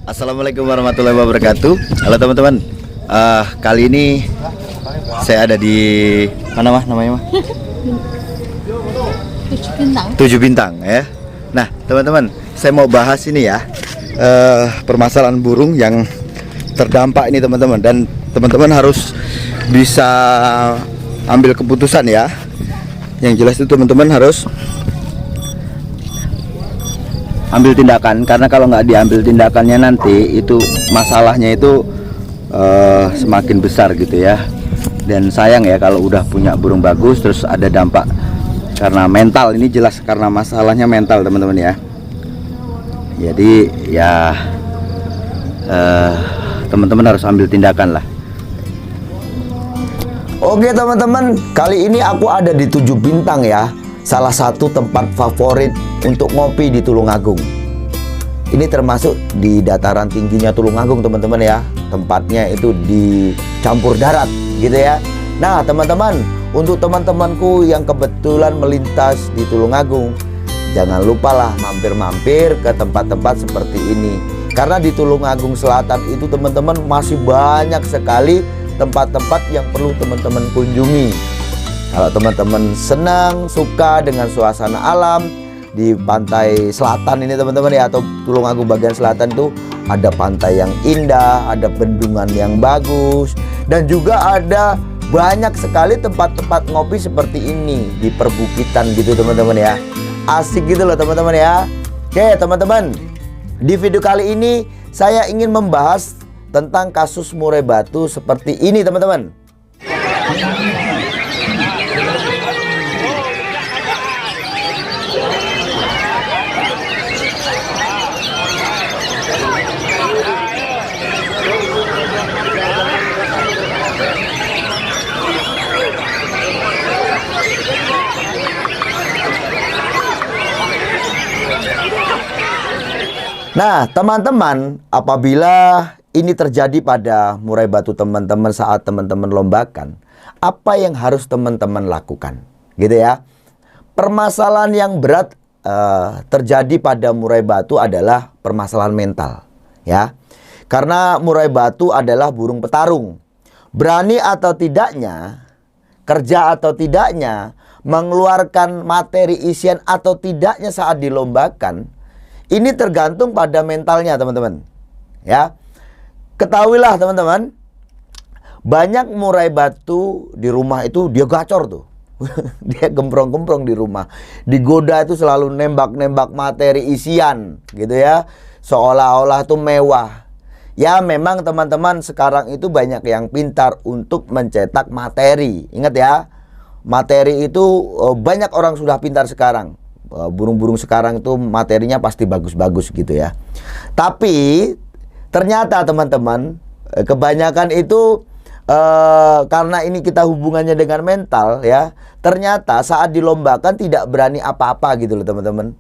Assalamualaikum warahmatullahi wabarakatuh. Halo teman-teman. Kali ini saya ada di mana namanya? Tujuh bintang ya. Nah teman-teman, saya mau bahas ini ya, permasalahan burung yang terdampak ini teman-teman. Dan teman-teman harus bisa ambil keputusan ya. Yang jelas itu teman-teman harus ambil tindakan, karena kalau nggak diambil tindakannya nanti itu masalahnya itu semakin besar gitu ya. Dan sayang ya kalau udah punya burung bagus terus ada dampak karena mental. Ini jelas karena masalahnya mental teman-teman ya. Jadi ya teman-teman harus ambil tindakan lah. Oke teman-teman, kali ini aku ada di Tujuh Bintang ya, salah satu tempat favorit untuk ngopi di Tulungagung. Ini termasuk di dataran tingginya Tulungagung teman-teman ya. Tempatnya itu di campur darat gitu ya. Nah teman-teman, untuk teman-temanku yang kebetulan melintas di Tulungagung, jangan lupalah mampir-mampir ke tempat-tempat seperti ini. Karena di Tulungagung Selatan itu teman-teman masih banyak sekali tempat-tempat yang perlu teman-teman kunjungi. Kalau teman-teman senang, suka dengan suasana alam di pantai selatan ini teman-teman ya, atau Tulungagung bagian selatan tuh ada pantai yang indah, ada bendungan yang bagus, dan juga ada banyak sekali tempat-tempat ngopi seperti ini di perbukitan gitu teman-teman ya. Asik gitu loh teman-teman ya. Oke teman-teman, di video kali ini saya ingin membahas tentang kasus murai batu seperti ini teman-teman. Nah teman-teman, apabila ini terjadi pada murai batu teman-teman saat teman-teman lombakan, apa yang harus teman-teman lakukan gitu ya. Permasalahan yang berat terjadi pada murai batu adalah permasalahan mental ya. Karena murai batu adalah burung petarung. Berani atau tidaknya, kerja atau tidaknya, mengeluarkan materi isian atau tidaknya saat dilombakan, ini tergantung pada mentalnya teman-teman ya. Ketahuilah teman-teman, banyak murai batu di rumah itu dia gacor tuh. Dia gemprong-gemprong di rumah. Digoda itu selalu nembak-nembak materi isian gitu ya. Seolah-olah tuh mewah. Ya memang teman-teman sekarang itu banyak yang pintar untuk mencetak materi. Ingat ya, materi itu banyak orang sudah pintar sekarang. Burung-burung sekarang itu materinya pasti bagus-bagus gitu ya. Tapi ternyata teman-teman, kebanyakan itu karena ini kita hubungannya dengan mental ya. Ternyata saat dilombakan tidak berani apa-apa gitu loh teman-teman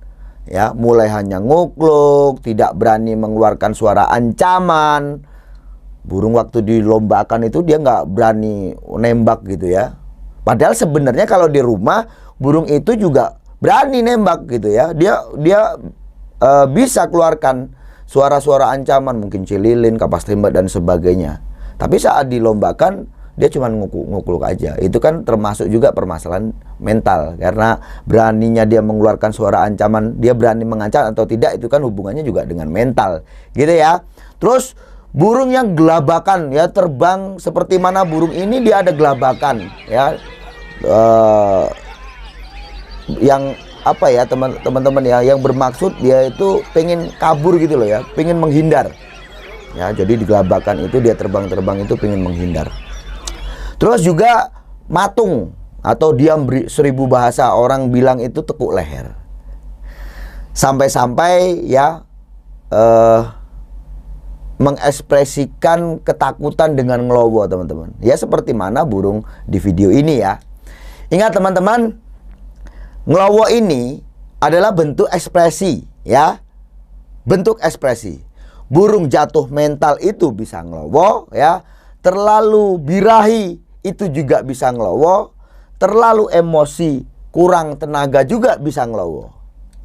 ya. Mulai hanya ngukluk, tidak berani mengeluarkan suara ancaman. Burung waktu dilombakan itu dia nggak berani nembak gitu ya. Padahal sebenarnya kalau di rumah burung itu juga berani nembak gitu ya. Dia bisa keluarkan suara-suara ancaman, mungkin cililin, kapas tembak dan sebagainya. Tapi saat dilombakan dia cuma ngukluk aja. Itu kan termasuk juga permasalahan mental. Karena beraninya dia mengeluarkan suara ancaman, dia berani mengancam atau tidak, itu kan hubungannya juga dengan mental gitu ya. Terus burung yang gelabakan ya, terbang seperti mana burung ini, dia ada gelabakan ya. Yang apa ya teman-teman ya, yang bermaksud dia itu pengen kabur gitu loh ya, pengen menghindar ya. Jadi digelabakan itu dia terbang-terbang itu pengen menghindar. Terus juga matung atau diam seribu bahasa, orang bilang itu tekuk leher. Sampai-sampai ya mengekspresikan ketakutan dengan ngelowo teman-teman ya, seperti mana burung di video ini ya. Ingat teman-teman, ngelowo ini adalah bentuk ekspresi ya. Bentuk ekspresi. Burung jatuh mental itu bisa ngelowo ya. Terlalu birahi itu juga bisa ngelowo. Terlalu emosi, kurang tenaga juga bisa ngelowo.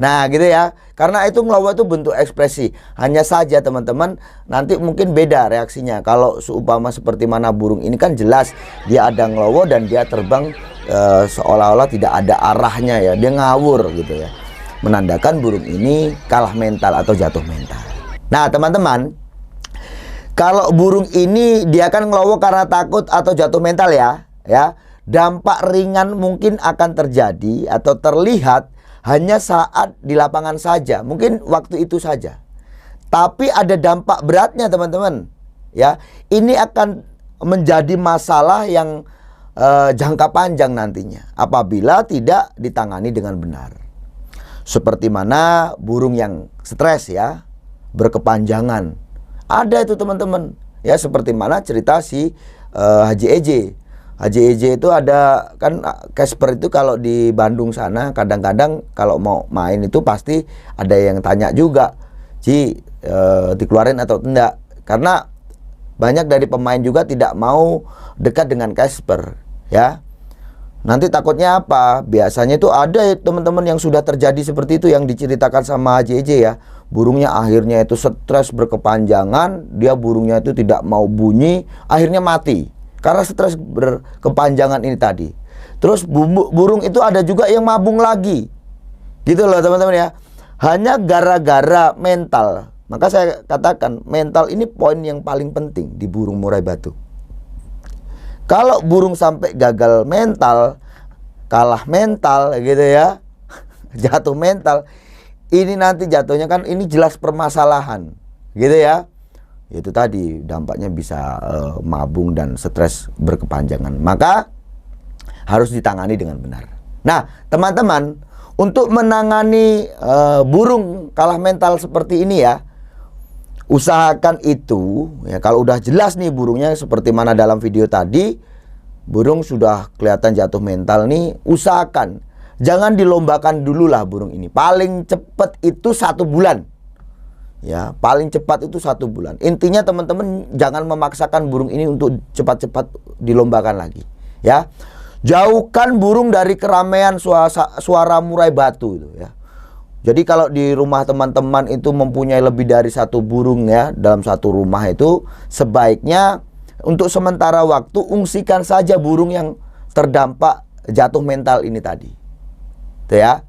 Nah gitu ya. Karena itu ngelowo itu bentuk ekspresi. Hanya saja teman-teman nanti mungkin beda reaksinya. Kalau seumpama seperti mana burung ini kan jelas dia ada ngelowo dan dia terbang seolah-olah tidak ada arahnya ya. Dia ngawur gitu ya. Menandakan burung ini kalah mental atau jatuh mental. Nah teman-teman, kalau burung ini dia kan ngelowo karena takut atau jatuh mental ya. Dampak ringan mungkin akan terjadi atau terlihat hanya saat di lapangan saja, mungkin waktu itu saja. Tapi ada dampak beratnya teman-teman. Ya, ini akan menjadi masalah yang jangka panjang nantinya apabila tidak ditangani dengan benar. Seperti mana burung yang stres ya, berkepanjangan. Ada itu teman-teman. Ya, seperti mana cerita si Haji Eje. Haji Eje itu ada kan Casper itu kalau di Bandung sana kadang-kadang kalau mau main itu pasti ada yang tanya juga, Ci dikeluarin atau tidak, karena banyak dari pemain juga tidak mau dekat dengan Casper ya. Nanti takutnya apa? Biasanya itu ada teman-teman yang sudah terjadi seperti itu yang diceritakan sama Haji Eje ya. Burungnya akhirnya itu stres berkepanjangan, dia burungnya itu tidak mau bunyi, akhirnya mati. Karena stres berkepanjangan ini tadi. Terus burung itu ada juga yang mabung lagi. Gitu loh teman-teman ya. Hanya gara-gara mental. Maka saya katakan mental ini poin yang paling penting di burung murai batu. Kalau burung sampai gagal mental, kalah mental gitu ya, jatuh mental, ini nanti jatuhnya kan ini jelas permasalahan. Gitu ya. Itu tadi dampaknya bisa mabung dan stres berkepanjangan. Maka harus ditangani dengan benar. Nah teman-teman, untuk menangani burung kalah mental seperti ini ya, usahakan itu ya, kalau udah jelas nih burungnya seperti mana dalam video tadi, burung sudah kelihatan jatuh mental nih, usahakan jangan dilombakan dulu lah burung ini. Paling cepat itu 1 bulan. Ya, paling cepat itu 1 bulan. Intinya teman-teman jangan memaksakan burung ini untuk cepat-cepat dilombakan lagi. Ya, jauhkan burung dari keramaian suara murai batu itu ya. Jadi kalau di rumah teman-teman itu mempunyai lebih dari 1 burung ya dalam 1 rumah itu, sebaiknya untuk sementara waktu ungsikan saja burung yang terdampak jatuh mental ini tadi. Itu ya.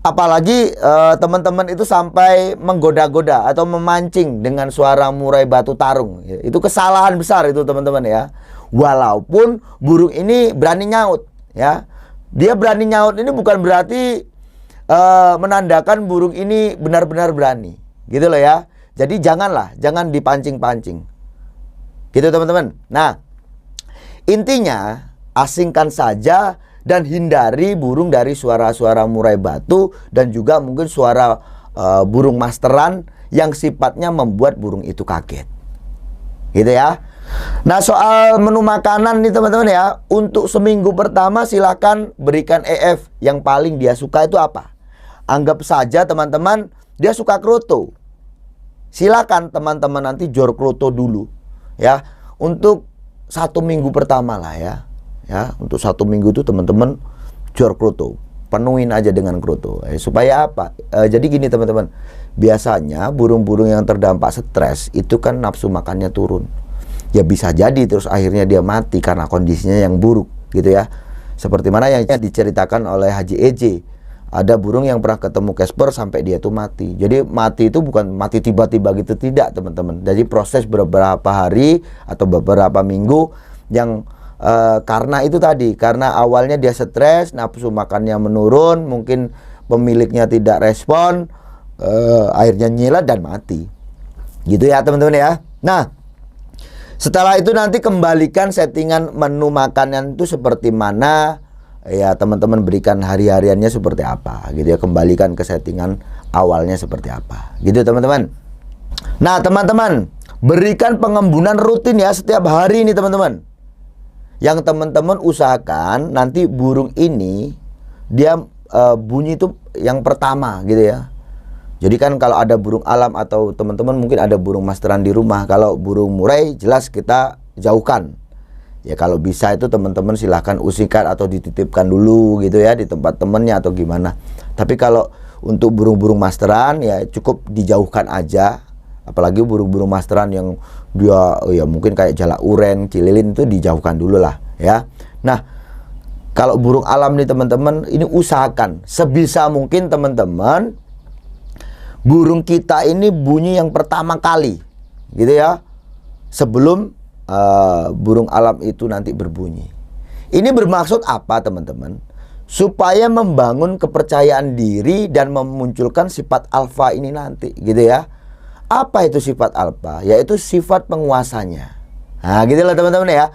Apalagi teman-teman itu sampai menggoda-goda atau memancing dengan suara murai batu tarung. Itu kesalahan besar itu teman-teman ya. Walaupun burung ini berani nyaut ya. Dia berani nyaut ini bukan berarti menandakan burung ini benar-benar berani. Gitu loh ya. Jadi jangan dipancing-pancing. Gitu teman-teman. Nah, intinya asingkan saja dan hindari burung dari suara-suara murai batu dan juga mungkin suara burung masteran yang sifatnya membuat burung itu kaget. Gitu ya. Nah, soal menu makanan nih teman-teman ya, untuk seminggu pertama silakan berikan EF. Yang paling dia suka itu apa? Anggap saja teman-teman dia suka kroto. Silakan teman-teman nanti jor kroto dulu ya, untuk 1 minggu pertama lah ya. Ya, untuk 1 minggu itu teman-teman jor kroto, penuhin aja dengan kroto. Supaya apa? Jadi gini teman-teman, biasanya burung-burung yang terdampak stres itu kan nafsu makannya turun. Ya bisa jadi terus akhirnya dia mati karena kondisinya yang buruk gitu ya. Seperti mana yang diceritakan oleh Haji Eje. Ada burung yang pernah ketemu Casper sampai dia tuh mati. Jadi mati itu bukan mati tiba-tiba gitu, tidak teman-teman. Jadi proses beberapa hari atau beberapa minggu yang karena itu tadi, karena awalnya dia stres, nafsu makannya menurun, mungkin pemiliknya tidak respon, akhirnya nyilat dan mati. Gitu ya teman-teman ya. Nah, setelah itu nanti kembalikan settingan menu makanan itu seperti mana ya, teman-teman berikan hari-hariannya seperti apa gitu ya, kembalikan ke settingan awalnya seperti apa gitu teman-teman. Nah teman-teman, berikan pengembunan rutin ya setiap hari ini teman-teman. Yang teman-teman usahakan nanti burung ini dia bunyi itu yang pertama gitu ya. Jadi kan kalau ada burung alam atau teman-teman mungkin ada burung masteran di rumah, kalau burung murai jelas kita jauhkan. Ya kalau bisa itu teman-teman silahkan usikan atau dititipkan dulu gitu ya di tempat temennya atau gimana. Tapi kalau untuk burung-burung masteran ya cukup dijauhkan aja. Apalagi burung-burung masteran yang dia ya mungkin kayak jalak uren, cililin itu dijauhkan dulu lah ya. Nah, kalau burung alam nih teman-teman, ini usahakan sebisa mungkin teman-teman burung kita ini bunyi yang pertama kali gitu ya, sebelum burung alam itu nanti berbunyi. Ini bermaksud apa teman-teman? Supaya membangun kepercayaan diri dan memunculkan sifat alfa ini nanti gitu ya. Apa itu sifat alfa? Yaitu sifat penguasanya. Nah gitu loh teman-teman ya.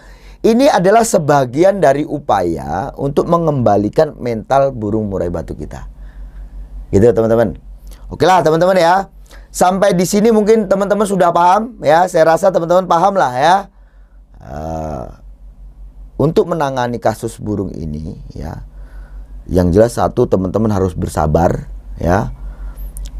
Ini adalah sebagian dari upaya untuk mengembalikan mental burung murai batu kita. Gitu teman-teman. Oke lah teman-teman ya. Sampai di sini mungkin teman-teman sudah paham ya. Saya rasa teman-teman paham lah ya. Untuk menangani kasus burung ini ya, yang jelas satu, teman-teman harus bersabar ya.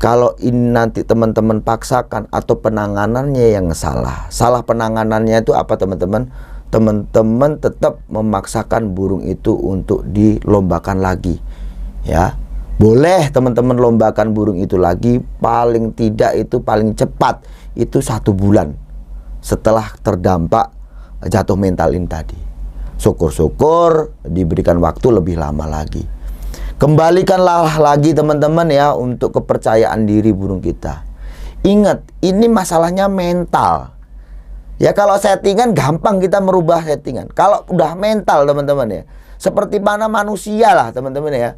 Kalau ini nanti teman-teman paksakan atau penanganannya yang salah penanganannya itu apa teman-teman? Teman-teman tetap memaksakan burung itu untuk dilombakan lagi ya. Boleh teman-teman lombakan burung itu lagi, paling tidak itu paling cepat itu 1 bulan setelah terdampak jatuh mental ini tadi. Syukur-syukur diberikan waktu lebih lama lagi. Kembalikanlah lagi teman-teman ya untuk kepercayaan diri burung kita. Ingat, ini masalahnya mental. Ya kalau settingan gampang kita merubah settingan. Kalau udah mental teman-teman ya, seperti mana manusia lah teman-teman ya.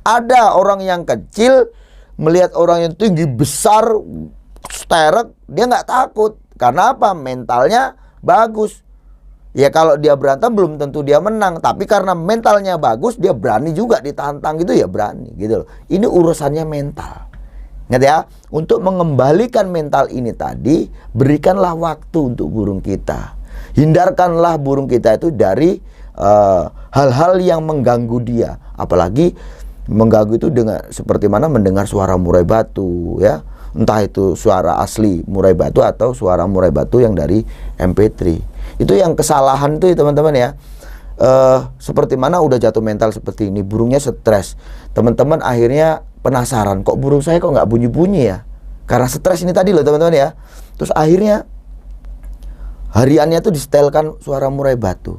Ada orang yang kecil melihat orang yang tinggi besar sterek, dia nggak takut. Karena apa? Mentalnya bagus. Ya kalau dia berantem belum tentu dia menang, tapi karena mentalnya bagus dia berani juga ditantang gitu ya berani gitu loh. Ini urusannya mental. Ingat ya, untuk mengembalikan mental ini tadi, berikanlah waktu untuk burung kita. Hindarkanlah burung kita itu dari hal-hal yang mengganggu dia, apalagi mengganggu itu dengan seperti mana mendengar suara murai batu ya. Entah itu suara asli murai batu atau suara murai batu yang dari MP3. Itu yang kesalahan tuh teman-teman ya. Seperti mana udah jatuh mental seperti ini, burungnya stres. Teman-teman akhirnya penasaran, kok burung saya kok nggak bunyi-bunyi ya? Karena stres ini tadi loh teman-teman ya. Terus akhirnya hariannya tuh disetelkan suara murai batu.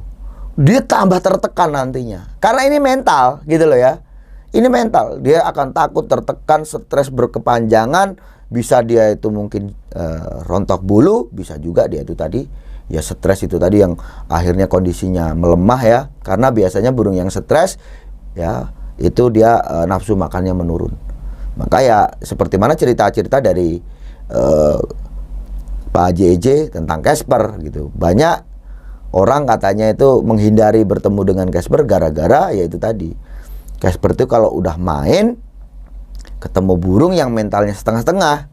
Dia tambah tertekan nantinya. Karena ini mental gitu loh ya. Ini mental, dia akan takut, tertekan, stres berkepanjangan. Bisa dia itu mungkin rontok bulu, bisa juga dia itu tadi ya stres itu tadi yang akhirnya kondisinya melemah ya. Karena biasanya burung yang stres ya itu dia nafsu makannya menurun. Maka ya seperti mana cerita-cerita dari Pak JJ tentang Casper gitu. Banyak orang katanya itu menghindari bertemu dengan Casper gara-gara ya itu tadi. Casper itu kalau udah main ketemu burung yang mentalnya setengah-setengah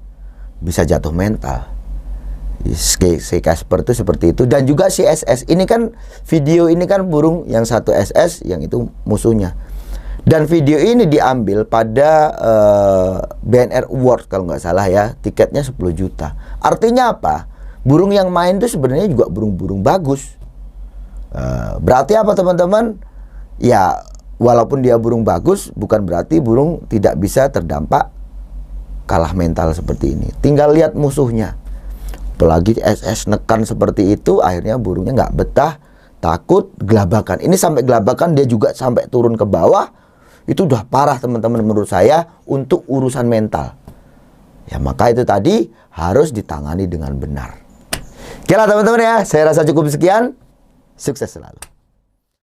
bisa jatuh mental. Si Casper itu seperti itu. Dan juga si SS ini kan, video ini kan burung yang satu SS, yang itu musuhnya. Dan video ini diambil pada BNR Award kalau nggak salah ya. Tiketnya 10 juta. Artinya apa? Burung yang main itu sebenarnya juga burung-burung bagus. Berarti apa teman-teman? Ya walaupun dia burung bagus, bukan berarti burung tidak bisa terdampak kalah mental seperti ini. Tinggal lihat musuhnya. Apalagi SS nekan seperti itu, akhirnya burungnya nggak betah, takut, gelabakan. Ini sampai gelabakan, dia juga sampai turun ke bawah. Itu udah parah teman-teman menurut saya untuk urusan mental. Ya maka itu tadi harus ditangani dengan benar. Oke lah teman-teman ya, saya rasa cukup sekian. Sukses selalu.